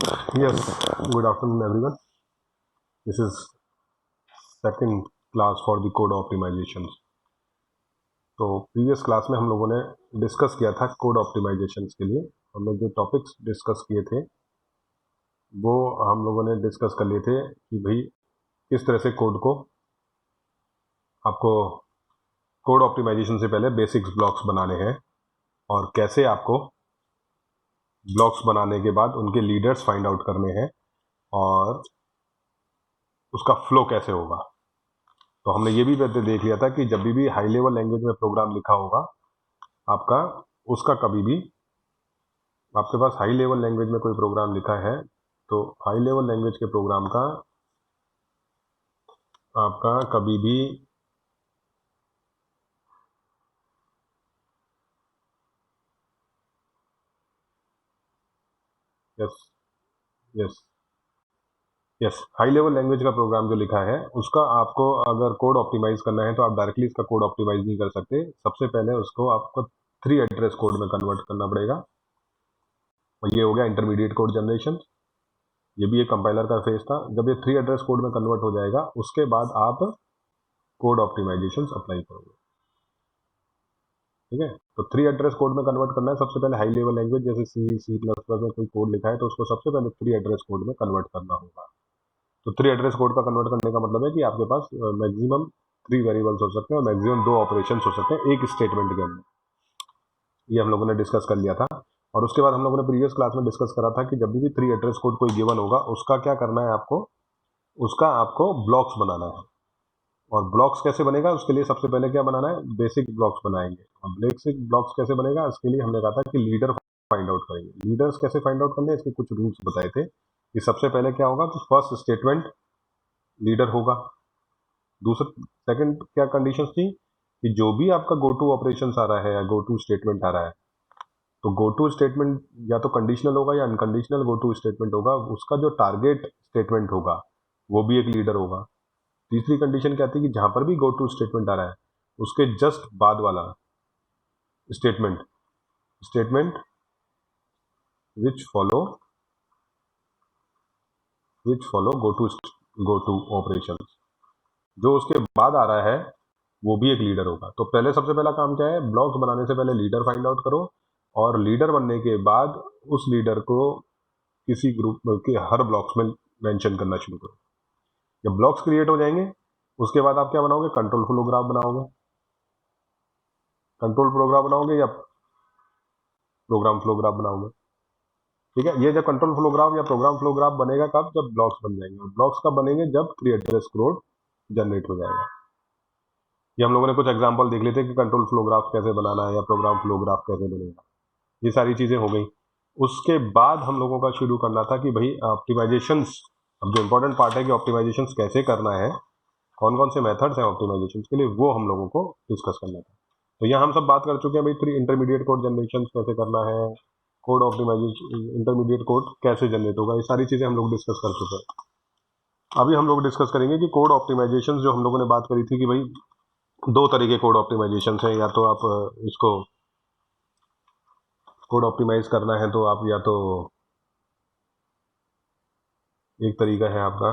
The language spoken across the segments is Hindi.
Yes, good afternoon everyone. This is second class for the code optimization. तो प्रीवियस क्लास में हम लोगों ने डिस्कस किया था कोड ऑप्टिमाइजेशन के लिए। हमने जो टॉपिक्स डिस्कस किए थे वो हम लोगों ने डिस्कस कर लिए थे कि भाई किस तरह से कोड को आपको कोड ऑप्टिमाइजेशन से पहले बेसिक्स ब्लॉक्स बनाने हैं और कैसे आपको ब्लॉक्स बनाने के बाद उनके लीडर्स फाइंड आउट करने हैं और उसका फ्लो कैसे होगा। तो हमने ये भी देख लिया था कि जब भी हाई लेवल लैंग्वेज में प्रोग्राम लिखा होगा आपका, उसका कभी भी आपके पास हाई लेवल लैंग्वेज में कोई प्रोग्राम लिखा है तो हाई लेवल लैंग्वेज के प्रोग्राम का आपका कभी भी yes yes yes high level language का प्रोग्राम जो लिखा है उसका आपको अगर कोड ऑप्टिमाइज करना है तो आप डायरेक्टली इसका कोड ऑप्टिमाइज नहीं कर सकते। सबसे पहले उसको आपको 3 एड्रेस कोड में कन्वर्ट करना पड़ेगा और ये हो गया इंटरमीडिएट कोड जनरेशन। ये भी एक कंपाइलर का फेज था। जब ये 3 एड्रेस कोड में कन्वर्ट हो जाएगा उसके बाद आप कोड ऑप्टिमाइजेशन अप्लाई करोगे। ठीक है, तो 3 एड्रेस कोड में कन्वर्ट करना है। सबसे पहले हाई लेवल लैंग्वेज जैसे C++ में कोई कोड लिखा है तो उसको सबसे पहले 3 एड्रेस कोड में कन्वर्ट करना होगा। तो 3 एड्रेस कोड का कन्वर्ट करने का मतलब है कि आपके पास मैक्सिमम 3 वेरिएबल्स हो सकते हैं और मैक्सिमम 2 ऑपरेशन हो सकते हैं एक स्टेटमेंट के अंदर। ये हम लोगों ने डिस्कस कर लिया था। और उसके बाद हम लोगों ने प्रीवियस क्लास में डिस्कस करा था कि जब भी 3 एड्रेस कोड कोई गिवन होगा उसका क्या करना है आपको, उसका आपको ब्लॉक्स बनाना है। और ब्लॉक्स कैसे बनेगा उसके लिए सबसे पहले क्या बनाना है, बेसिक ब्लॉक्स बनाएंगे। और बेसिक ब्लॉक्स कैसे बनेगा उसके लिए हमने कहा था कि लीडर फाइंड आउट करेंगे। लीडर्स कैसे फाइंड आउट करने इसके कुछ रूल्स बताए थे कि सबसे पहले क्या होगा कि फर्स्ट स्टेटमेंट लीडर होगा। दूसरा सेकंड क्या कंडीशंस थी कि जो भी आपका गो टू ऑपरेशन आ रहा है या गो टू स्टेटमेंट आ रहा है तो गो टू स्टेटमेंट या तो कंडीशनल होगा या अनकंडीशनल गो टू स्टेटमेंट होगा, उसका जो टारगेट स्टेटमेंट होगा वो भी एक लीडर होगा। तीसरी कंडीशन क्या थी कि जहां पर भी गो टू स्टेटमेंट आ रहा है उसके जस्ट बाद वाला statement statement which follow go to operation, जो उसके बाद आ रहा है वो भी एक लीडर होगा। तो पहले सबसे पहला काम क्या है, ब्लॉक्स बनाने से पहले लीडर फाइंड आउट करो और लीडर बनने के बाद उस लीडर को किसी ग्रुप के हर ब्लॉक्स में मेंशन करना शुरू करो। जब ब्लॉक्स क्रिएट हो जाएंगे उसके बाद आप क्या बनाओगे, कंट्रोल फ्लो ग्राफ बनाओगे। कंट्रोल प्रोग्राम बनाओगे या प्रोग्राम फ्लो ग्राफ बनाओगे। ठीक है, ये जब कंट्रोल फ्लो ग्राफ या प्रोग्राम फ्लो ग्राफ बनेगा कब, जब ब्लॉक्स बन जाएंगे। और ब्लॉक्स कब बनेंगे, जब 3 एड्रेस कोड जनरेट हो जाएगा। ये हम लोगों ने कुछ एग्जांपल देख लेते हैं कि कंट्रोल फ्लो ग्राफ कैसे बनाना है या प्रोग्राम फ्लो ग्राफ कैसे बनेगा। ये सारी चीजें हो गई। उसके बाद हम लोगों का शुरू करना था कि भाई ऑप्टिमाइजेशन, अब जो इंपॉर्टेंट पार्ट है कि ऑप्टिमाइजेशन कैसे करना है, कौन कौन से मेथड्स हैं ऑप्टिमाइजेशन के लिए, वो हम लोगों को डिस्कस करना था। तो यहाँ हम सब बात कर चुके हैं भाई 3 इंटरमीडिएट कोड जनरेशन कैसे करना है, कोड ऑप्टिमाइजेशन, इंटरमीडिएट कोड कैसे जनरेट होगा, ये सारी चीजें हम लोग डिस्कस कर चुके हैं। अभी हम लोग डिस्कस करेंगे कि कोड ऑप्टिमाइजेशन जो हम लोगों ने बात करी थी कि भाई 2 तरीके कोड ऑप्टिमाइजेशन है। या तो आप इसको कोड ऑप्टिमाइज करना है तो आप या तो एक तरीका है आपका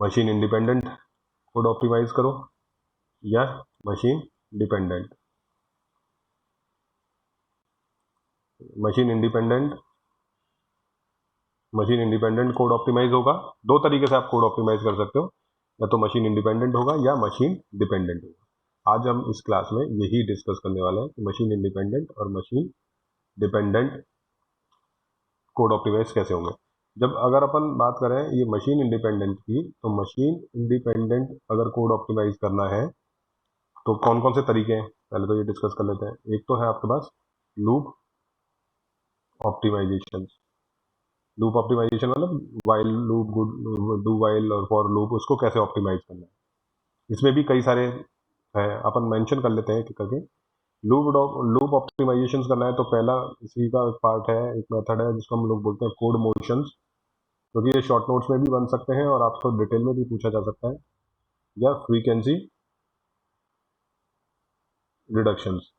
मशीन इंडिपेंडेंट कोड ऑप्टिमाइज करो या machine dependent. Machine independent code optimise होगा। 2 तरीके से आप कोड ऑप्टिमाइज कर सकते हो, या तो मशीन इंडिपेंडेंट होगा या मशीन डिपेंडेंट होगा। आज हम इस क्लास में यही डिस्कस करने वाले हैं कि मशीन इंडिपेंडेंट और मशीन डिपेंडेंट कोड ऑप्टिमाइज कैसे होंगे। जब अगर अपन बात करें ये मशीन इंडिपेंडेंट की, तो मशीन इंडिपेंडेंट अगर कोड ऑप्टिमाइज करना है तो कौन कौन से तरीके हैं पहले तो ये डिस्कस कर लेते हैं। एक तो है आपके पास लूप ऑप्टिमाइजेशन। लूप ऑप्टिमाइजेशन मतलब वाइल लूप, डू वाइल और फॉर लूप, उसको कैसे ऑप्टिमाइज करना है। इसमें भी कई सारे है, अपन मेंशन कर लेते हैं कि करके। लूप ऑप्टिमाइजेशन करना है तो पहला इसी का पार्ट है, एक मेथड है जिसको हम लोग बोलते हैं कोड मोशंस, क्योंकि ये शॉर्ट नोट्स में भी बन सकते हैं और आपको डिटेल में भी पूछा जा सकता है, या फ्रीक्वेंसी रिडक्शंस।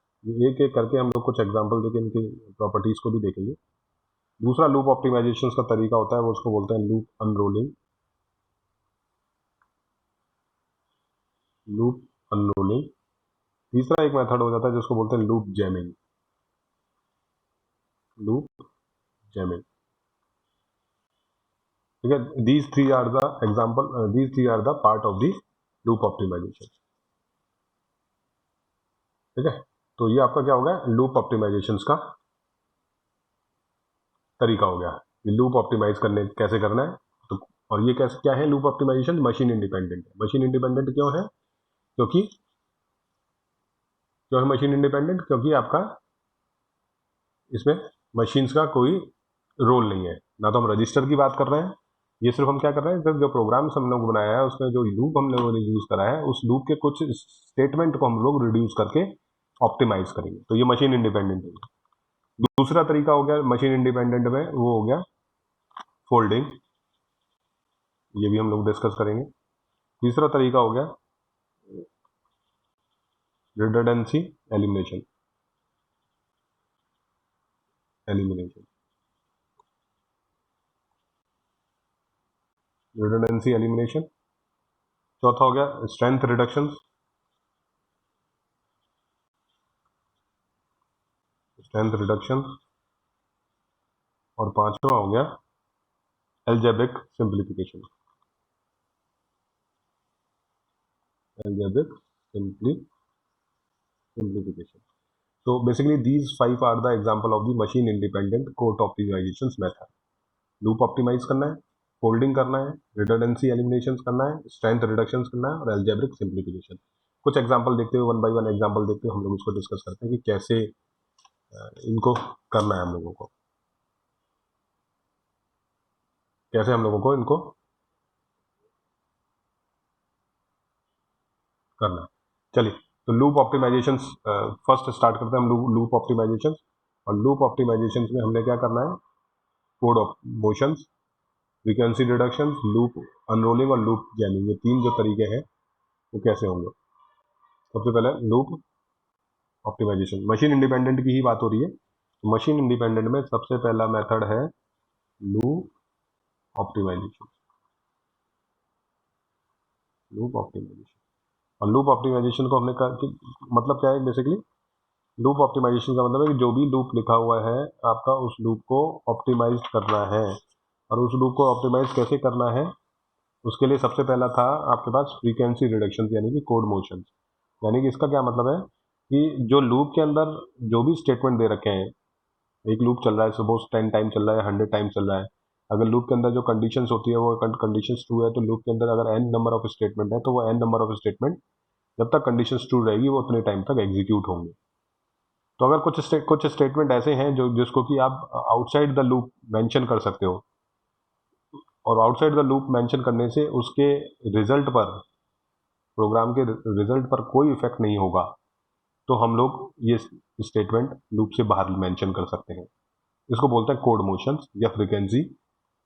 एक एक करके हम लोग कुछ एग्जांपल देके इनकी प्रॉपर्टीज को भी देखेंगे। दूसरा लूप ऑप्टिमाइजेशन का तरीका होता है वो उसको बोलते हैं लूप अनरोलिंग, लूप अनरोलिंग। तीसरा एक मेथड हो जाता है जिसको बोलते हैं लूप जैमिंग, लूप जैमिंग। ठीक है, these three are the example, these three are the part of the loop optimisation. ठीक है, तो ये आपका क्या हो गया, लूप ऑप्टिमाइजेशन का तरीका हो गया। ये लूप ऑप्टिमाइज करने कैसे करना है, तो और ये कैसे क्या है लूप ऑप्टिमाइजेशन, मशीन इंडिपेंडेंट है। मशीन इंडिपेंडेंट क्यों है, क्योंकि क्यों है मशीन इंडिपेंडेंट, क्योंकि आपका इसमें मशीन्स का कोई रोल नहीं है। ना तो हम रजिस्टर की बात कर रहे हैं, ये सिर्फ हम क्या कर रहे हैं, जब जो प्रोग्राम्स हम लोग बनाया है उसमें जो लूप हम लोगों ने यूज करा है उस लूप के कुछ स्टेटमेंट को हम लोग रिड्यूस करके ऑप्टिमाइज करेंगे, तो ये मशीन इंडिपेंडेंट है। दूसरा तरीका हो गया मशीन इंडिपेंडेंट में, वो हो गया फोल्डिंग, ये भी हम लोग डिस्कस करेंगे। तीसरा तरीका हो गया redundancy elimination, elimination, redundancy elimination. चौथा हो गया स्ट्रेंथ रिडक्शन, स्ट्रेंथ रिडक्शन। और पांचवा हो गया algebraic simplification, algebraic simplification. So basically these five are the example of the machine independent code optimization method. Loop optimise करना है, फोल्डिंग करना है, रिडंडेंसी एलिमिनेशन करना है, स्ट्रेंथ रिडक्शन करना है और एल्जेब्रिक सिंप्लीफिकेशन। कुछ एग्जांपल देखते हुए, वन बाय वन एग्जांपल देखते हुए हम लोग इसको डिस्कस करते हैं कि कैसे इनको करना है, हम लोगों को कैसे हम लोगों को इनको करना है। चलिए, तो लूप ऑप्टिमाइजेशन फर्स्ट स्टार्ट करते हैं हम लूप ऑप्टिमाइजेशन। और लूप ऑप्टिमाइजेशन में हमने क्या करना है, code of motions, frequency reduction, loop unrolling और लूप जैमिंग, ये तीन जो तरीके हैं वो कैसे होंगे। सबसे पहले लूप ऑप्टिमाइजेशन, मशीन इंडिपेंडेंट की ही बात हो रही है। मशीन इंडिपेंडेंट में सबसे पहला मेथड है लूप ऑप्टिमाइजेशन, लूप ऑप्टिमाइजेशन। और लूप ऑप्टिमाइजेशन को हमने मतलब क्या है बेसिकली, लूप ऑप्टिमाइजेशन का मतलब है कि जो भी लूप लिखा हुआ है आपका, उस लूप को ऑप्टिमाइज करना है। और उस लूप को ऑप्टिमाइज कैसे करना है, उसके लिए सबसे पहला था आपके पास फ्रीक्वेंसी रिडक्शन, यानी कि कोड मोशन। यानी कि इसका क्या मतलब है कि जो लूप के अंदर जो भी स्टेटमेंट दे रखे हैं, एक लूप चल रहा है, सपोज 10 टाइम चल रहा है, 100 टाइम चल रहा है। अगर लूप के अंदर जो कंडीशंस होती है वो कंडीशंस ट्रू है, तो लूप के अंदर अगर n नंबर ऑफ स्टेटमेंट है तो वो n नंबर ऑफ स्टेटमेंट जब तक कंडीशंस ट्रू रहेगी वो उतने टाइम तक एग्जीक्यूट होंगे। तो अगर कुछ स्टेटमेंट ऐसे हैं जो जिसको कि आप आउटसाइड द लूप मेंशन कर सकते हो, और आउटसाइड द लूप मेंशन करने से उसके रिजल्ट पर, प्रोग्राम के रिजल्ट पर कोई इफेक्ट नहीं होगा, तो हम लोग ये स्टेटमेंट लूप से बाहर मेंशन कर सकते हैं। इसको बोलते हैं कोड मोशंस या फ्रीक्वेंसी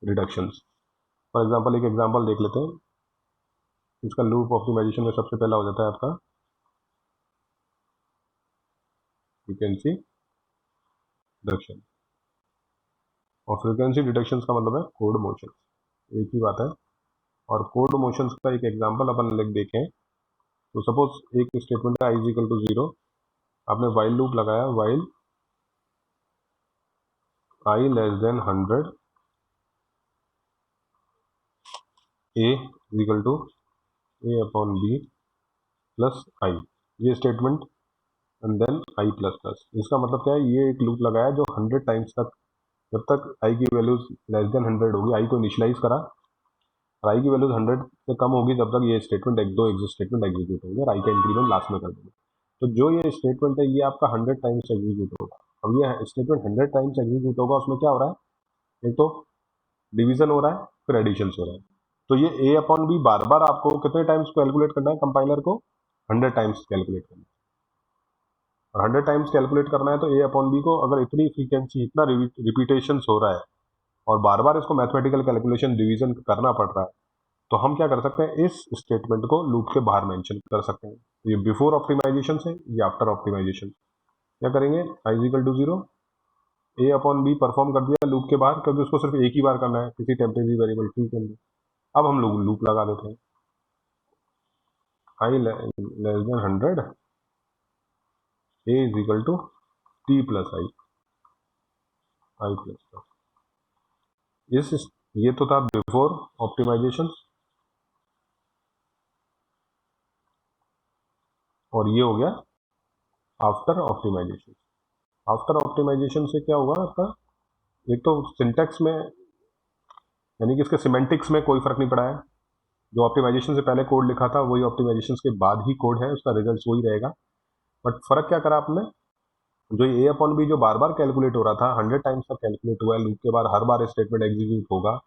रिडक्शंस। फॉर एग्जांपल एक एग्जांपल देख लेते हैं इसका। लूप ऑप्टिमाइजेशन में सबसे पहला हो जाता है आपका फ्रीक्वेंसी रिडक्शन, और फ्रीक्वेंसी रिडक्शन का मतलब है कोड मोशन, एक ही बात है। और कोड मोशंस का एक एग्जांपल अपन लिख देखें, तो सपोज एक स्टेटमेंट है i इज इक्वल टू 0, आपने वाइल लूप लगाया, while i less than 100, a is equal to a upon b plus i, ये statement, and then i plus plus. इसका मतलब क्या है, ये एक लूप लगाया जो 100 टाइम्स तक, जब तक i की वैल्यूज लेस देन 100 होगी, i को इनिशियलाइज करा, और i की वैल्यूज 100 से कम होगी तब तक ये स्टेटमेंट दो स्टेटमेंट एग्जीक्यूट होंगे, और i का इंक्रीमेंट लास्ट में कर देंगे। तो जो ये स्टेटमेंट है ये आपका 100 टाइम्स एग्जीक्यूट होगा। अब ये स्टेटमेंट 100 टाइम्स एग्जीक्यूट होगा, उसमें क्या हो रहा है, एक तो डिवीजन हो रहा है, फिर एडिशन हो रहा है। तो ये ए अपॉन बी बार बार आपको कितने टाइम्स कैलकुलेट करना है, कंपाइलर को 100 टाइम्स कैलकुलेट करना है। और 100 टाइम्स कैलकुलेट करना है तो ए अपॉन बी को अगर इतनी फ्रीक्वेंसी, इतना रिपीटेशन हो रहा है और बार बार इसको मैथमेटिकल कैलकुलेशन डिवीजन करना पड़ रहा है, तो हम क्या कर सकते हैं, इस स्टेटमेंट को लूप के बाहर मेंशन कर सकते हैं। तो ये बिफोर ऑप्टिमाइजेशन से, ये आफ्टर ऑप्टिमाइजेशन। क्या करेंगे, i is equal to 0, a upon b perform कर दिया लूप के बाहर, क्योंकि उसको सिर्फ एक ही बार करना है किसी टेम्परेरी वेरिएबल टी के अंदर। अब हम लोग लूप लगा देते हैं, i less than 100, a is equal to t plus i, i plus इस ये तो था बिफोर ऑप्टिमाइजेशन, और ये हो गया आफ्टर ऑप्टिमाइजेशन। आफ्टर ऑप्टिमाइजेशन से क्या हुआ आपका, एक तो सिंटेक्स में यानी कि इसके सिमेंटिक्स में कोई फर्क नहीं पड़ा है, जो ऑप्टिमाइजेशन से पहले कोड लिखा था वही ऑप्टिमाइजेशन के बाद ही कोड है, उसका रिजल्ट वही रहेगा। बट फर्क क्या करा आपने, जो ए अपॉन बी जो बार बार कैलकुलेट हो रहा था 100 टाइम्स तक कैलकुलेट हुआ है लूप के बाद, हर बार स्टेटमेंट एग्जीक्यूट होगा,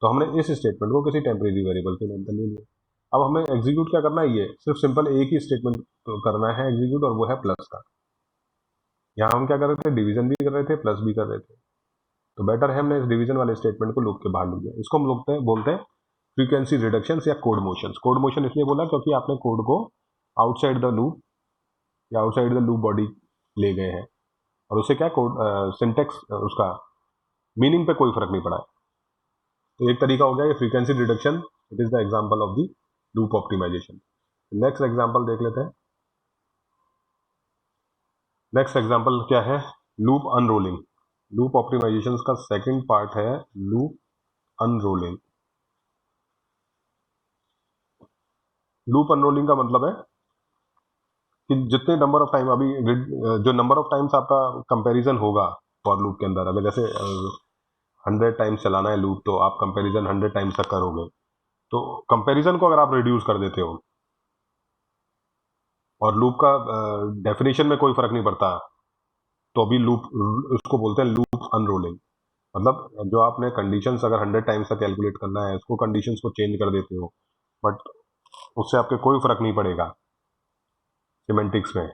तो हमने इस स्टेटमेंट को किसी टेम्परेरी वेरिएबल के अंदर ले लिया। अब हमें एग्जीक्यूट क्या करना है, ये सिर्फ सिंपल एक ही स्टेटमेंट करना है एग्जीक्यूट, और वो है प्लस का। यहाँ हम क्या कर रहे थे, डिवीजन भी कर रहे थे प्लस भी कर रहे थे, तो बेटर है हमने इस डिवीजन वाले स्टेटमेंट को लूप के बाहर ले लिया। इसको हम लोग बोलते हैं फ्रीक्वेंसी रिडक्शन या कोड मोशन। कोड मोशन इसलिए बोला क्योंकि आपने कोड को आउटसाइड द लूप या आउटसाइड द लूप बॉडी ले गए हैं, और उससे क्या कोड सिंटेक्स उसका मीनिंग पे कोई फर्क नहीं पड़ा है। तो एक तरीका हो गया ये frequency reduction, it is the example of the loop optimisation. Next example देख लेते हैं। नेक्स्ट एग्जांपल क्या है, लूप अनरोलिंग। लूप ऑप्टिमाइजेशन का सेकंड पार्ट है लूप अनरोलिंग। लूप अनरोलिंग का मतलब है कि जितने नंबर ऑफ टाइम अभी जो नंबर ऑफ टाइम्स आपका कंपैरिजन होगा फॉर लूप के अंदर, अगर जैसे 100 टाइम्स चलाना है लूप, तो आप कंपैरिजन 100 टाइम्स तक करोगे। तो कंपैरिजन को अगर आप रिड्यूस कर देते हो और लूप का डेफिनेशन में कोई फर्क नहीं पड़ता, तो अभी लूप, उसको बोलते हैं लूप अनरोलिंग। मतलब जो आपने कंडीशंस अगर 100 टाइम्स तक कैलकुलेट करना है, उसको कंडीशंस को चेंज कर देते हो, बट उससे आपके कोई फर्क नहीं पड़ेगा सिमेंटिक्स में,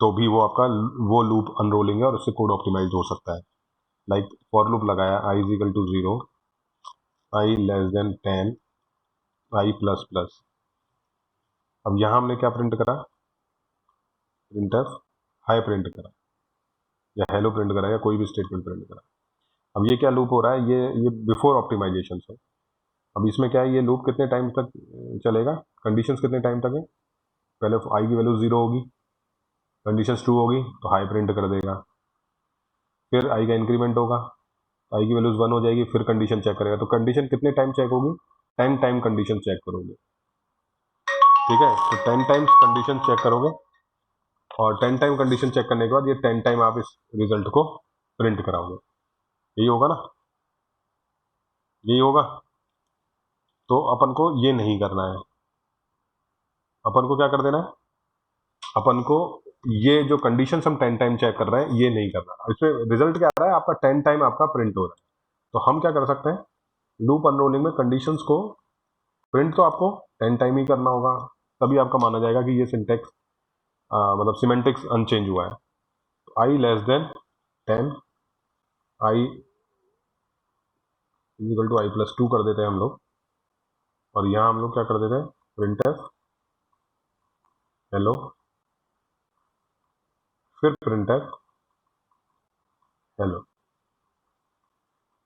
तो भी वो आपका वो लूप अनरोलिंग है और उससे कोड ऑप्टिमाइज हो सकता है। लाइक फॉर लूप लगाया i is equal to 0, i less than 10, i plus plus. अब यहाँ हमने क्या प्रिंट करा, प्रिंटफ हाई प्रिंट करा या हेलो प्रिंट करा या कोई भी स्टेटमेंट प्रिंट करा। अब ये क्या लूप हो रहा है, ये बिफोर ऑप्टिमाइजेशन है। अब इसमें क्या है, ये लूप कितने टाइम तक चलेगा, कंडीशंस कितने टाइम तक है, पहले आई की वैल्यू 0 होगी, कंडीशंस 2 होगी तो हाई प्रिंट कर देगा, फिर आई का इंक्रीमेंट होगा, आई की वैल्यूज 1 हो जाएगी, फिर कंडीशन चेक करेगा। तो कंडीशन कितने टाइम चेक होगी, 10 टाइम कंडीशन चेक करोगे, ठीक है। तो 10 टाइम्स कंडीशन चेक करोगे, और 10 टाइम कंडीशन चेक करने के बाद ये 10 टाइम आप इस रिजल्ट को प्रिंट कराओगे। यही होगा ना, यही होगा। तो अपन को ये नहीं करना है, अपन को क्या कर देना है, अपन को ये जो कंडीशन हम 10 टाइम चेक कर रहे हैं ये नहीं करना। इसमें रिजल्ट क्या आ रहा है, आपका 10 टाइम आपका प्रिंट हो रहा है। तो हम क्या कर सकते हैं, लूप अनरोलिंग में कंडीशंस को प्रिंट तो आपको 10 टाइम ही करना होगा, तभी आपका माना जाएगा कि ये सिंटेक्स मतलब सिमेंटिक्स अनचेंज हुआ है। तो i less than 10, i equal to i plus 2 कर देते हैं हम लोग, और यहाँ हम लोग क्या कर देते हैं, प्रिंटफ हेलो, फिर प्रिंटफ हेलो।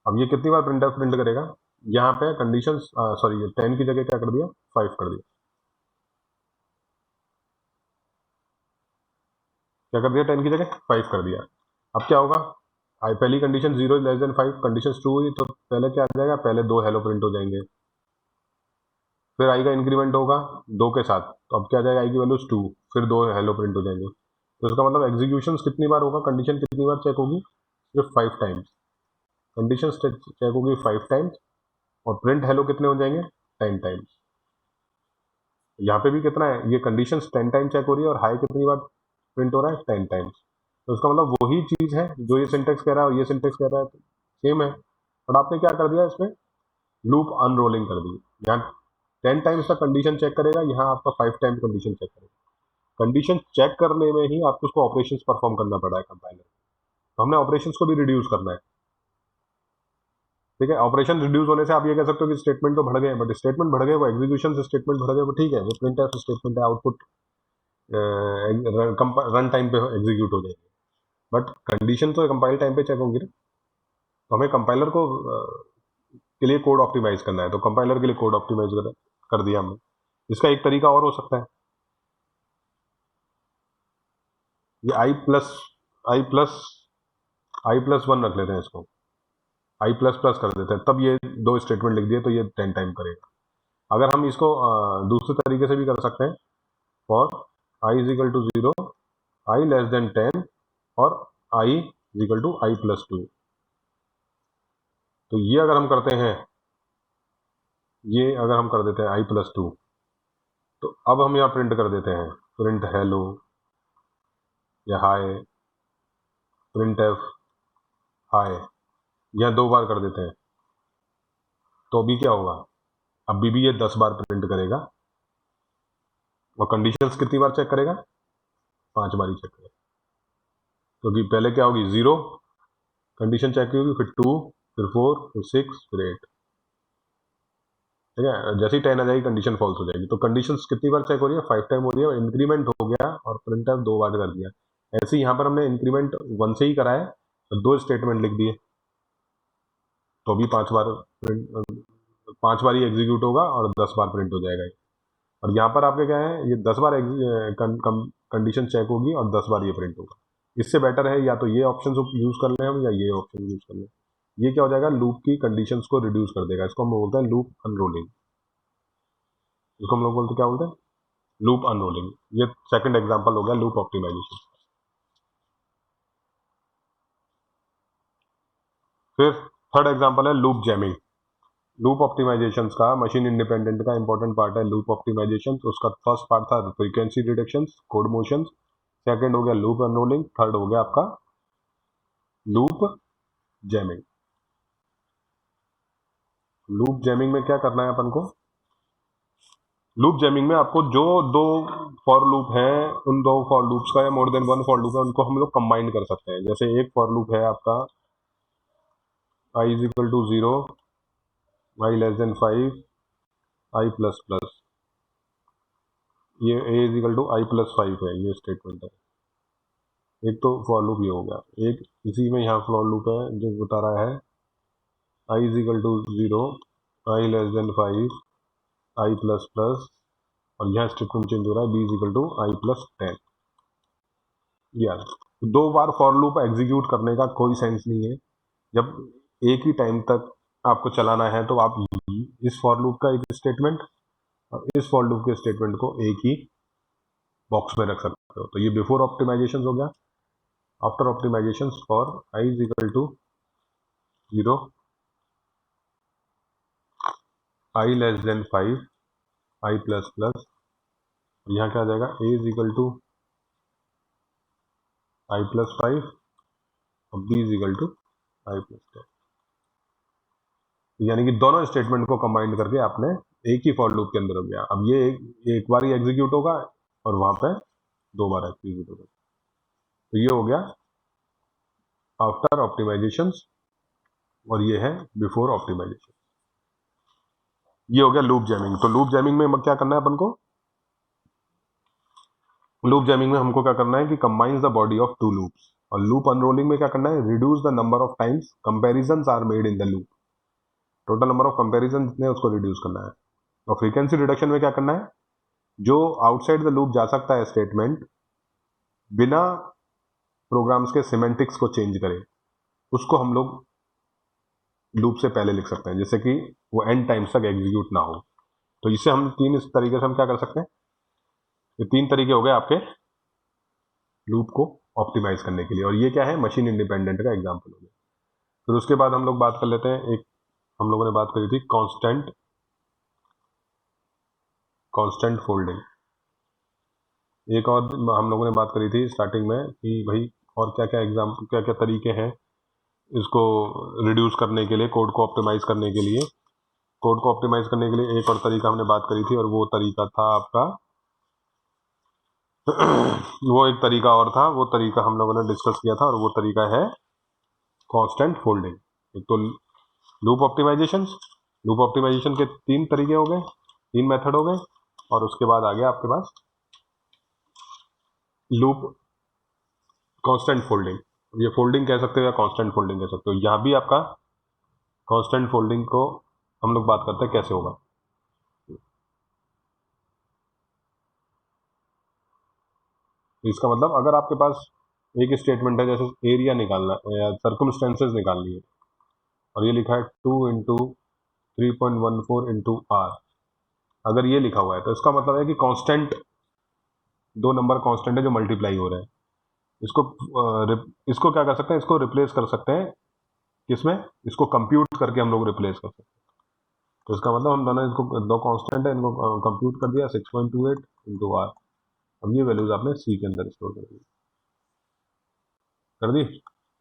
अब ये कितनी बार प्रिंटफ प्रिंट करेगा, यहाँ पे कंडीशन सॉरी 10 की जगह क्या कर दिया, 5 कर दिया, क्या कर दिया, 10 की जगह 5 कर दिया। अब क्या होगा, आई पहली कंडीशन 0 लेस देन 5, कंडीशन 2 हुई तो पहले क्या आ जाएगा, पहले 2 हेलो प्रिंट हो जाएंगे, फिर आई का इंक्रीमेंट होगा 2 के साथ, तो अब क्या जाएगा, आई की वैल्यूज 2, फिर 2 हेलो प्रिंट हो जाएंगे। तो इसका मतलब एग्जीक्यूशन कितनी बार होगा, कंडीशन कितनी बार चेक होगी, सिर्फ 5 टाइम्स, कंडीशन चेक होगी 5 टाइम्स, और प्रिंट हेलो कितने हो जाएंगे, 10 टाइम्स। यहाँ पे भी कितना है, ये कंडीशन 10 टाइम चेक हो रही है, और हाई कितनी बार प्रिंट हो रहा है, 10 टाइम्स। तो इसका मतलब वही चीज है जो ये सिंटेक्स कह रहा है और ये सिंटेक्स कह रहा है, सेम है, बट आपने क्या कर दिया, इसमें लूप अनरोलिंग कर दी। यहाँ 10 टाइम्स का कंडीशन चेक करेगा, यहाँ आपका 5 टाइम कंडीशन चेक करेगा। कंडीशन चेक करने में ही आपको उसको ऑपरेशंस परफॉर्म करना पड़ा है कंपाइलर, तो हमने ऑपरेशंस को भी रिड्यूस करना है, ठीक है। ऑपरेशन रिड्यूस होने से आप ये कह सकते हो कि स्टेटमेंट तो बढ़ गए, बट स्टेटमेंट बढ़ गए, वो एग्जीक्यूशन से स्टेटमेंट बढ़ गए, वो ठीक है, वो प्रिंटफ स्टेटमेंट है, आउटपुट रन टाइम पे एग्जीक्यूट हो जाएगी। बट कंडीशन तो कंपाइल टाइम पे चेक होंगी ना। तो हमें कंपाइलर को के लिए कोड ऑप्टिमाइज करना है, तो कंपाइलर के लिए कोड ऑप्टिमाइज कर दिया हमने। इसका एक तरीका और हो सकता है, ये आई प्लस आई प्लस वन रख लेते हैं इसको, आई प्लस प्लस कर देते हैं, तब ये दो स्टेटमेंट लिख दिए तो ये 10 टाइम करेगा। अगर हम इसको दूसरे तरीके से भी कर सकते हैं, for i is equal to 0, i less than 10 और i is equal to i plus 2। तो ये अगर हम करते हैं, ये अगर हम कर देते हैं आई प्लस 2, तो अब हम यहाँ प्रिंट कर देते हैं, प्रिंट हेलो या हाय, प्रिंट एफ हाय, यह 2 बार कर देते हैं। तो अभी क्या होगा, अभी भी ये 10 बार प्रिंट करेगा और कंडीशंस कितनी बार चेक करेगा, 5 बार ही चेक करेगा। क्योंकि पहले क्या होगी, 0 कंडीशन चेक होगी, फिर 2, फिर 4, फिर 6, फिर 8। ठीक है, जैसे ही 10 आ जाएगी कंडीशन फॉल्स हो जाएगी। तो कंडीशन कितनी बार चेक हो रही है, 5 टाइम हो रही है, इंक्रीमेंट हो गया और प्रिंट टाइम 2 बार कर दिया। ऐसे ही यहाँ पर हमने इंक्रीमेंट 1 से ही करा है, तो 2 स्टेटमेंट लिख दिए, तो अभी 5 बार प्रिंट, 5 बार ही एग्जीक्यूट होगा और 10 बार प्रिंट हो जाएगा। और यहाँ पर आपके क्या है, ये 10 बार कंडीशन चेक होगी और 10 बार ये प्रिंट होगा। इससे बेटर है या तो ये ऑप्शन यूज कर लें हम, या ये ऑप्शन यूज कर लें। ये क्या हो जाएगा, लूप की कंडीशंस को रिड्यूस कर देगा। इसको हम बोलते हैं लूप अनरोलिंग। इसको हम लोग बोलते क्या बोलते हैं, लूप अनरोलिंग। ये सेकंड एग्जांपल हो गया लूप ऑप्टिमाइजेशन। फिर थर्ड एग्जांपल है लूप जैमिंग। लूप ऑप्टिमाइजेशन का मशीन इंडिपेंडेंट का इंपॉर्टेंट पार्ट है लूप ऑप्टिमाइजेशन। तो उसका फर्स्ट पार्ट था frequency reduction, code motion, second हो गया लूप अनरोलिंग, थर्ड हो गया आपका लूप जैमिंग। लूप जैमिंग में क्या करना है अपन को, लूप जैमिंग में आपको जो दो फॉर लूप है, उन दो फॉर लूप्स का या more than one for loop है, उनको हम लोग कंबाइन कर सकते हैं। जैसे एक फॉर लूप है आपका i is equal to 0, i less than 5, i plus plus, ये a is equal to i plus 5 है, ये स्टेटमेंट है। एक तो फॉर लूप ये हो गया, एक इसी में यहाँ फॉर लूप है जो बता रहा है i is equal to 0, i less than 5, i plus plus, और यहाँ स्टेटमेंट चेंज हो रहा है b is equal to i plus 10। यार, 2 बार फॉर लूप एग्जीक्यूट करने का कोई सेंस नहीं है। जब एक ही टाइम तक आपको चलाना है तो आप इस फॉर लूप का एक स्टेटमेंट और इस फॉर लूप के स्टेटमेंट को एक ही बॉक्स में रख सकते हो। तो ये बिफोर ऑप्टिमाइजेशन हो गया। After optimisation for i is equal to 0, i less than 5, i plus plus, यहाँ क्या आ जाएगा, a is equal to i plus 5 और b is equal to i plus 10। यानी कि दोनों स्टेटमेंट को कंबाइन करके आपने एक ही फॉर लूप के अंदर हो गया। अब ये एक बार ही एग्जीक्यूट होगा और वहां पे 2 बार एग्जीक्यूट होगा। तो ये हो गया आफ्टर ऑप्टिमाइजेशन और ये है बिफोर ऑप्टिमाइजेशन। ये हो गया लूप जैमिंग। तो लूप जैमिंग में क्या करना है अपन को, लूप जैमिंग में हमको क्या करना है कि combines the body of 2 loops. और लूप अनरोलिंग में क्या करना है, reduce the number of times comparison are made in the loop. Total number of comparison जितने उसको रिड्यूस करना है। और फ्रीक्वेंसी रिडक्शन में क्या करना है, जो आउटसाइड द लूप जा सकता है स्टेटमेंट बिना प्रोग्राम्स के सिमेंटिक्स को चेंज करे, उसको हम लोग लूप से पहले लिख सकते हैं, जैसे कि वो एन टाइम्स तक एग्जीक्यूट ना हो। तो इससे हम इस तरीके से हम क्या कर सकते हैं, ये 3 तरीके हो गए आपके लूप को ऑप्टिमाइज करने के लिए। और ये क्या है, मशीन इंडिपेंडेंट का एग्जाम्पल हो गया। फिर उसके बाद हम लोग बात कर लेते हैं, एक हम लोगों ने बात करी थी कांस्टेंट फोल्डिंग। एक और हम लोगों ने बात करी थी स्टार्टिंग में कि भाई और क्या क्या तरीके हैं इसको रिड्यूस करने के लिए, कोड को ऑप्टिमाइज करने के लिए। कोड को ऑप्टिमाइज करने के लिए एक और तरीका हमने बात करी थी, और वो तरीका था आपका वो एक तरीका और था, वो तरीका हम लोगों ने डिस्कस किया था, और वो तरीका है कांस्टेंट फोल्डिंग। एक तो लूप ऑप्टिमाइजेशन के 3 तरीके हो गए, 3 मेथड हो गए। और उसके बाद आ गया आपके पास लूप कांस्टेंट फोल्डिंग। ये फोल्डिंग कह सकते हो या कांस्टेंट फोल्डिंग कह सकते हो। यहाँ भी आपका कांस्टेंट फोल्डिंग को हम लोग बात करते हैं कैसे होगा। इसका मतलब अगर आपके पास एक स्टेटमेंट है, जैसे एरिया निकालना या सर्कमस्टेंसेज निकालनी है, और ये लिखा है 2 × 3.14 × अगर ये लिखा हुआ है तो इसका मतलब है कि कांस्टेंट, दो नंबर कांस्टेंट है जो मल्टीप्लाई हो रहे हैं। इसको इसको क्या कर सकते हैं, इसको रिप्लेस कर सकते हैं किसमें, इसको कंप्यूट करके हम लोग रिप्लेस कर सकते हैं। तो इसका मतलब हम दोनों, इसको दो कांस्टेंट है, इनको कंप्यूट कर दिया 6.28 × r। अब ये वैल्यूज आपने सी के अंदर स्टोर कर दी।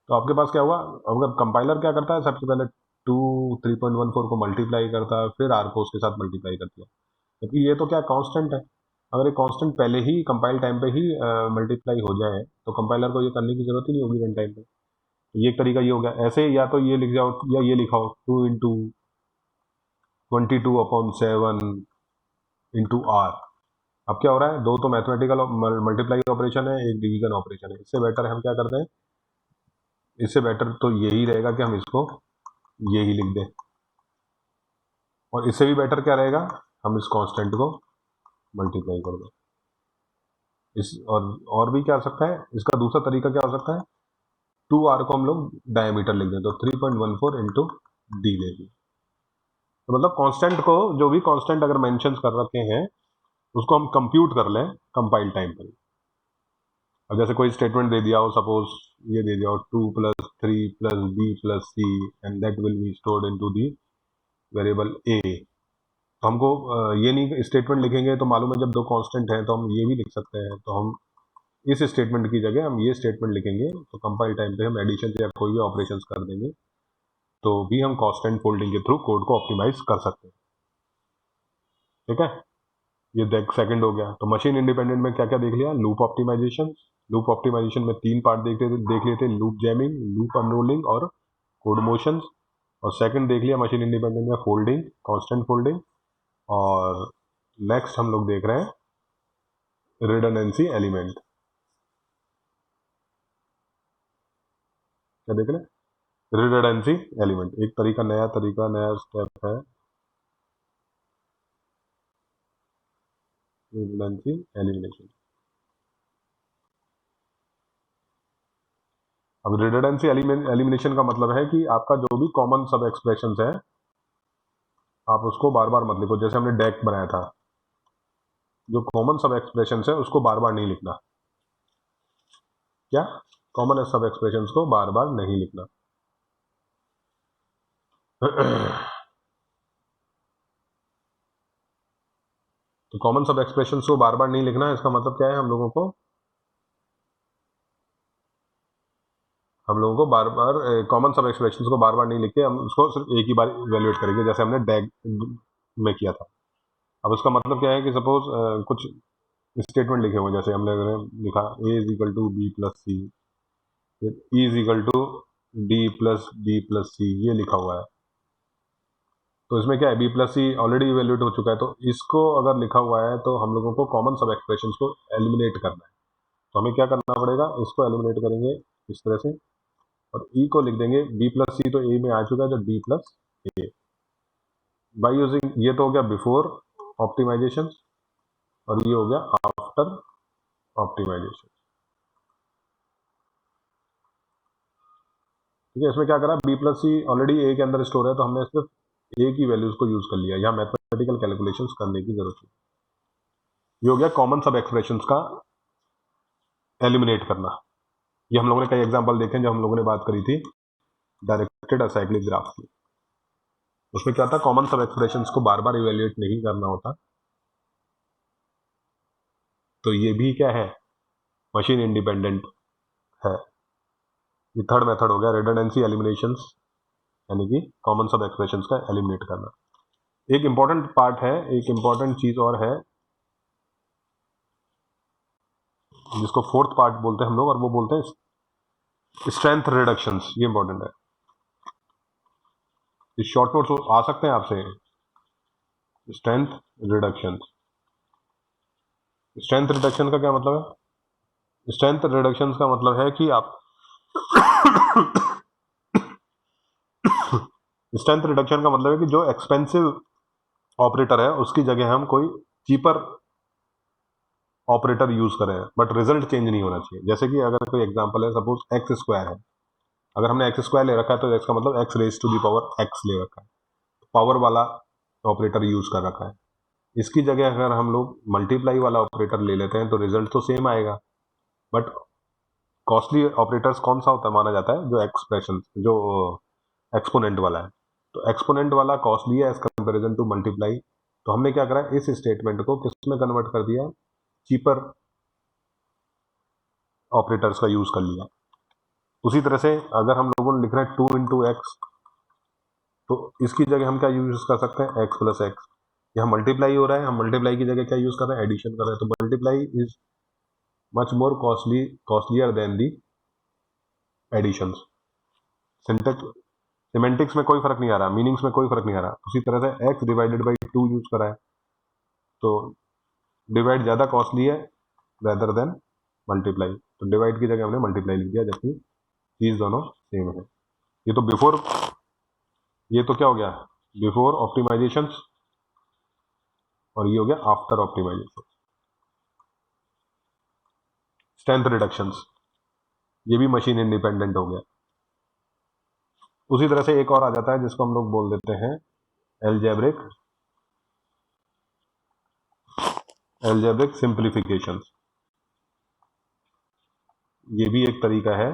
तो आपके पास क्या हुआ, अगर कंपाइलर क्या करता है, सबसे पहले 3.14 को मल्टीप्लाई करता है, फिर आर को उसके साथ मल्टीप्लाई कर दिया, क्योंकि ये तो क्या कांस्टेंट है। अगर ये कांस्टेंट पहले ही कंपाइल टाइम पे ही मल्टीप्लाई हो जाए तो कंपाइलर को ये करने की जरूरत ही नहीं होगी रन टाइम पे। तो ये एक तरीका ये हो गया। ऐसे या तो ये लिख जाओ या ये लिखाओ 2 × 22/7 × r। अब क्या हो रहा है, दो तो मैथमेटिकल मल्टीप्लाई ऑपरेशन है, एक डिवीजन ऑपरेशन है। इससे बेटर हम क्या करते हैं, इससे बेटर तो यही रहेगा कि हम इसको यही लिख दें, और इससे भी बेटर क्या रहेगा, हम इस कांस्टेंट को मल्टीप्लाई कर दें। इस और भी क्या हो सकता है, इसका दूसरा तरीका क्या हो सकता है, 2r को हम लोग डायमीटर लिख दें, तो 3.14 × d ले लें। तो मतलब कांस्टेंट को, जो भी कांस्टेंट अगर मेंशन कर रखे हैं उसको हम कंप्यूट कर लें कंपाइल टाइम पर। अब जैसे कोई स्टेटमेंट दे दिया हो, सपोज ये दे दिया हो 2 + 3 + b + c and that will be stored into the variable a। तो हमको ये नहीं स्टेटमेंट लिखेंगे तो मालूम है, जब दो कांस्टेंट हैं तो हम ये भी लिख सकते हैं। तो हम इस स्टेटमेंट की जगह हम ये स्टेटमेंट लिखेंगे, तो कंपाइल टाइम पे हम एडिशन या कोई भी ऑपरेशंस कर देंगे, तो भी हम कांस्टेंट फोल्डिंग के थ्रू कोड को ऑप्टिमाइज कर सकते हैं। ठीक है, ये देख सेकंड हो गया। तो मशीन इंडिपेंडेंट में क्या क्या देख लिया, लूप ऑप्टिमाइजेशन। लूप ऑप्टिमाइजेशन में तीन पार्ट देख लिए थे, लूप जैमिंग, लूप अनरोलिंग और कोड मोशंस। और सेकंड देख लिया मशीन इंडिपेंडेंट में फोल्डिंग, कांस्टेंट फोल्डिंग। और नेक्स्ट हम लोग देख रहे हैं रिडंडेंसी एलिमेंट। क्या देख रहे हैं, रिडंडेंसी एलिमेंट। एक तरीका, नया स्टेप है रिडंडेंसी एलिमिनेशन। अब रिडंडेंसी एलिमिनेशन का मतलब है कि आपका जो भी कॉमन सब एक्सप्रेशन है आप उसको बार बार मत लिखो। जैसे हमने डेक बनाया था, जो कॉमन सब एक्सप्रेशन है उसको बार बार नहीं लिखना। क्या, कॉमन सब एक्सप्रेशन को बार बार नहीं लिखना। तो कॉमन सब एक्सप्रेशन को बार बार नहीं लिखना, इसका मतलब क्या है, हम लोगों को बार बार कॉमन सब एक्सप्रेशन को बार बार नहीं लिख के हम उसको सिर्फ एक ही बार इवेल्युएट करेंगे, जैसे हमने डैग में किया था। अब उसका मतलब क्या है कि सपोज कुछ स्टेटमेंट लिखे हुए, जैसे हमने लिखा a = b + c, फिर e = d + b + c, ये लिखा हुआ है। तो इसमें क्या है, b + c ऑलरेडी इवेल्युएट हो चुका है, तो इसको अगर लिखा हुआ है तो हम लोगों को कॉमन सब एक्सप्रेशन को एलिमिनेट करना है। तो हमें क्या करना पड़ेगा, इसको एलिमिनेट करेंगे इस तरह से, और ई को लिख देंगे b + c, तो ए में आ चुका है, तो d + a बाई यूजिंग। ये तो हो गया बिफोर ऑप्टिमाइजेशन, और ये हो गया आफ्टर ऑप्टिमाइजेशन। ठीक है, इसमें क्या करा, b + c ऑलरेडी a के अंदर स्टोर है, तो हमने सिर्फ a की वैल्यूज को यूज कर लिया, यहाँ मैथमेटिकल कैलकुलेशंस करने की जरूरत नहीं। ये हो गया कॉमन सब एक्सप्रेशंस का एलिमिनेट करना। ये हम लोगों ने कई एग्जांपल देखे जब हम लोगों ने बात करी थी डायरेक्टेड असाइक्लिक ग्राफ की। उसमें क्या था, कॉमन सब एक्सप्रेशंस को बार बार इवेल्युएट नहीं करना होता। तो ये भी क्या है, मशीन इंडिपेंडेंट है। ये थर्ड मेथड हो गया रिडंडेंसी एलिमिनेशंस, यानी कि कॉमन सब एक्सप्रेशंस का एलिमिनेट करना। एक इंपॉर्टेंट पार्ट है, एक इंपॉर्टेंट चीज और है जिसको फोर्थ पार्ट बोलते हैं हम लोग, और वो बोलते हैं स्ट्रेंथ रिडक्शंस। ये इंपॉर्टेंट है, इस शॉर्ट नोट्स आ सकते हैं आपसे। स्ट्रेंथ रिडक्शन, स्ट्रेंथ रिडक्शन का क्या मतलब है, स्ट्रेंथ रिडक्शन का मतलब है कि आप स्ट्रेंथ रिडक्शन का मतलब है कि जो एक्सपेंसिव ऑपरेटर है उसकी जगह हम कोई चीपर ऑपरेटर यूज करें, बट रिजल्ट चेंज नहीं होना चाहिए। जैसे कि अगर कोई एग्जांपल है, सपोज एक्स स्क्वायर है, अगर हमने एक्स स्क्वायर ले रखा है तो एक्स का मतलब x raise to the power x ले रखा है, पावर वाला ऑपरेटर यूज कर रखा है। इसकी जगह अगर हम लोग मल्टीप्लाई वाला ऑपरेटर ले लेते हैं तो रिजल्ट तो सेम आएगा, बट कॉस्टली ऑपरेटर्स कौन सा होता है माना जाता है, जो एक्सप्रेशन जो एक्सपोनेंट वाला है। तो एक्सपोनेंट वाला कॉस्टली है एज कंपेरिजन टू मल्टीप्लाई। तो हमने क्या करा, इस स्टेटमेंट को किस में कन्वर्ट कर दिया, चीपर ऑपरेटर्स का यूज कर लिया। उसी तरह से अगर हम लोगों ने लिख रहे हैं 2 × x, तो इसकी जगह हम क्या यूज कर सकते हैं, x + x। यहाँ मल्टीप्लाई हो रहा है, हम मल्टीप्लाई की जगह क्या यूज कर रहे हैं, एडिशन कर रहे हैं। तो multiply is much more costlier than the addition. Semantics में कोई फर्क नहीं आ रहा, मीनिंग्स में कोई फर्क नहीं आ रहा। उसी तरह से x डिवाइडेड बाई 2 यूज करा है, तो डिवाइड ज़्यादा कॉस्टली है रेदर देन मल्टीप्लाई, तो डिवाइड की जगह हमने मल्टीप्लाई लिख दिया, जबकि चीज़ दोनों सेम है। ये तो बिफोर, ये तो क्या हो गया, बिफोर ऑप्टिमाइजेशन, और ये हो गया आफ्टर ऑप्टिमाइजेशन। स्ट्रेंथ रिडक्शंस, ये भी मशीन इंडिपेंडेंट हो गया। उसी तरह से एक और आ जाता है जिसको हम लोग बोल देते हैं एल्जेब्रिक सिंप्लीफिकेशन। ये भी एक तरीका है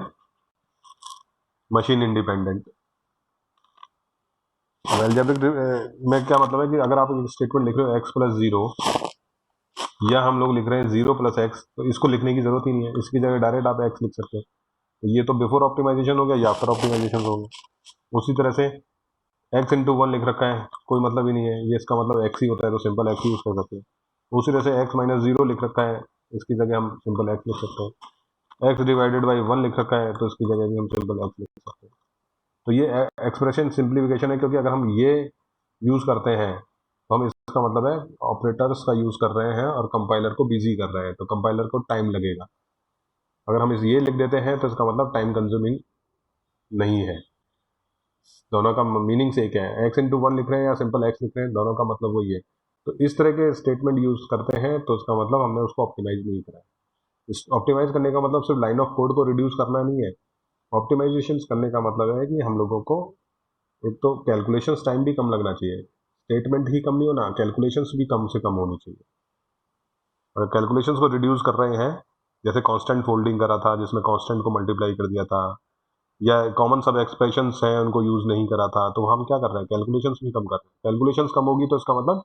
मशीन इंडिपेंडेंट। एल्जेब्रिक में क्या मतलब है कि अगर आप स्टेटमेंट लिख रहे हो x + 0, या हम लोग लिख रहे हैं 0 + x, तो इसको लिखने की जरूरत ही नहीं है, इसकी जगह डायरेक्ट आप x लिख सकते हैं। तो ये तो बिफोर ऑप्टिमाइजेशन हो गया या आफ्टर ऑप्टिमाइजेशन हो गया। उसी तरह से x × 1 लिख रखा है, कोई मतलब ही नहीं है, ये इसका मतलब x ही होता है, तो सिंपल x यूज कर सकते हैं। उसी तरह से x - 0 लिख रखा है, इसकी जगह हम सिंपल x लिख सकते हैं। x डिवाइडेड बाई 1 लिख रखा है, तो इसकी जगह भी हम सिंपल x लिख सकते हैं। तो ये एक्सप्रेशन सिंप्लीफिकेशन है, क्योंकि अगर हम ये यूज करते हैं तो हम, इसका मतलब है ऑपरेटर्स का यूज कर रहे हैं और कंपाइलर को बिजी कर रहे हैं, तो कंपाइलर को टाइम लगेगा। अगर हम इस ये लिख देते हैं तो इसका मतलब टाइम कंज्यूमिंग नहीं है। दोनों का मीनिंग से क्या है, x × 1 लिख रहे हैं या सिंपल x लिख रहे हैं, दोनों का मतलब वही है। तो इस तरह के स्टेटमेंट यूज करते हैं, तो इसका मतलब हमने उसको ऑप्टिमाइज नहीं करा है। इस ऑप्टिमाइज करने का मतलब सिर्फ लाइन ऑफ कोड को रिड्यूस करना नहीं है। ऑप्टिमाइजेशन करने का मतलब है कि हम लोगों को एक तो कैलकुलेशंस टाइम भी कम लगना चाहिए, स्टेटमेंट ही कम नहीं होना, कैलकुलेशंस भी कम से कम होनी चाहिए। अगर कैलकुलेशंस को रिड्यूस कर रहे हैं, जैसे कांस्टेंट फोल्डिंग करा था जिसमें कांस्टेंट को मल्टीप्लाई कर दिया था, या कॉमन सब एक्सप्रेशंस हैं उनको यूज नहीं करा था, तो हम क्या कर रहे हैं, कैलकुलेशंस भी कम कर रहे हैं। कैलकुलेशंस कम होगी तो इसका मतलब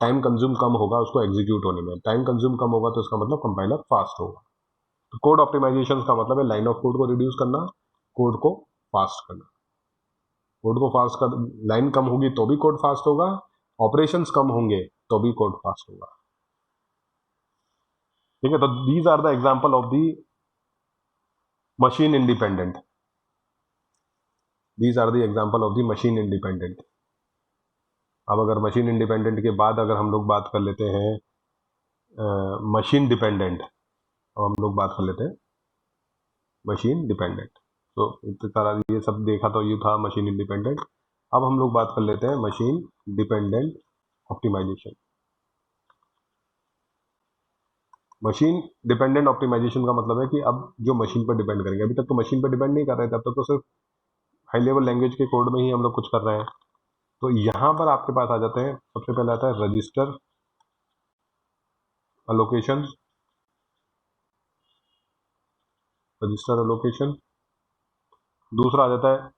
टाइम कंज्यूम कम होगा उसको एग्जीक्यूट होने में, टाइम कंज्यूम कम होगा तो इसका मतलब कंपाइलर फास्ट होगा। तो कोड ऑप्टिमाइजेशन का मतलब है लाइन ऑफ कोड को रिड्यूस करना, कोड को फास्ट करना। कोड को फास्ट कर, लाइन कम होगी तो भी कोड फास्ट होगा, ऑपरेशंस कम होंगे तो भी कोड फास्ट होगा। ठीक है, तो these are the example of the machine independent, these are the example of the machine independent. अब अगर मशीन इंडिपेंडेंट के बाद अगर हम लोग बात कर लेते हैं मशीन डिपेंडेंट, अब हम लोग बात कर लेते हैं मशीन डिपेंडेंट। तो इतना सारा ये सब देखा तो ये था मशीन इंडिपेंडेंट। अब हम लोग बात कर लेते हैं machine dependent optimisation. Machine dependent optimisation का मतलब है कि अब जो मशीन पर डिपेंड करेंगे, अभी तक तो मशीन पर डिपेंड नहीं कर रहे थे, अब तक तो सिर्फ हाई लेवल लैंग्वेज के कोड में ही हम लोग कुछ कर रहे हैं। तो यहाँ पर आपके पास आ जाते हैं, सबसे पहले आता है रजिस्टर अलोकेशन, रजिस्टर अलोकेशन। दूसरा आ जाता है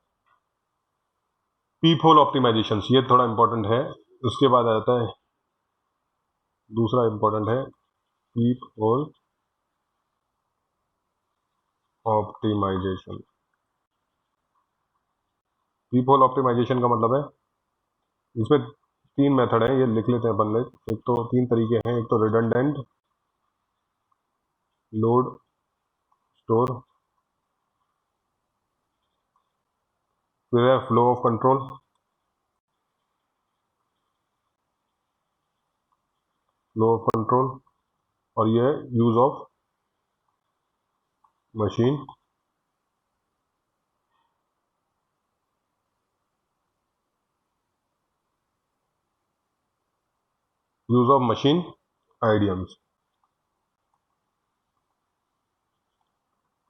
पीप होल ऑप्टिमाइजेशन, ये थोड़ा इंपॉर्टेंट है। उसके बाद आ जाता है दूसरा इंपॉर्टेंट है पीप होल ऑप्टिमाइजेशन। पीप होल ऑप्टिमाइजेशन का मतलब है, इसमें 3 मेथड है, ये लिख लेते हैं अपन लोग। एक तो 3 तरीके हैं, एक तो रिडंडेंट, लोड, स्टोर, फिर है flow of control, flow of control, और ये है use of machine use of machine idioms.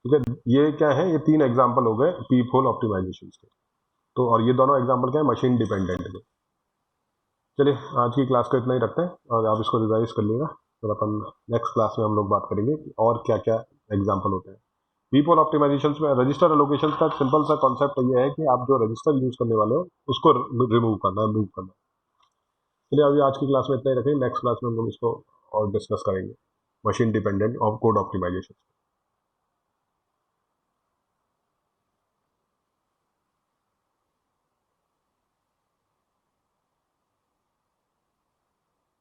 ठीक है, ये क्या है, ये 3 एग्जांपल हो गए पीप होल ऑप्टिमाइजेशन के। तो और ये दोनों एग्जांपल क्या है, मशीन डिपेंडेंट के। चलिए आज की क्लास को इतना ही रखते हैं और आप इसको रिवाइज कर लीजिएगा, फिर अपन नेक्स्ट क्लास में हम लोग बात करेंगे कि और क्या क्या एग्जाम्पल होते हैं। पीपल ऑप्टिमाइजेशन में रजिस्टर एलोकेशन का सिंपल सा कॉन्सेप्ट ये है कि आप जो रजिस्टर यूज करने वाले हो उसको रिमूव करना है, मूव करना है। चलिए अभी आज की क्लास में इतना ही रखें, नेक्स्ट क्लास में हम लोग इसको और डिस्कस करेंगे, मशीन डिपेंडेंट और कोड ऑप्टिमाइजेशन।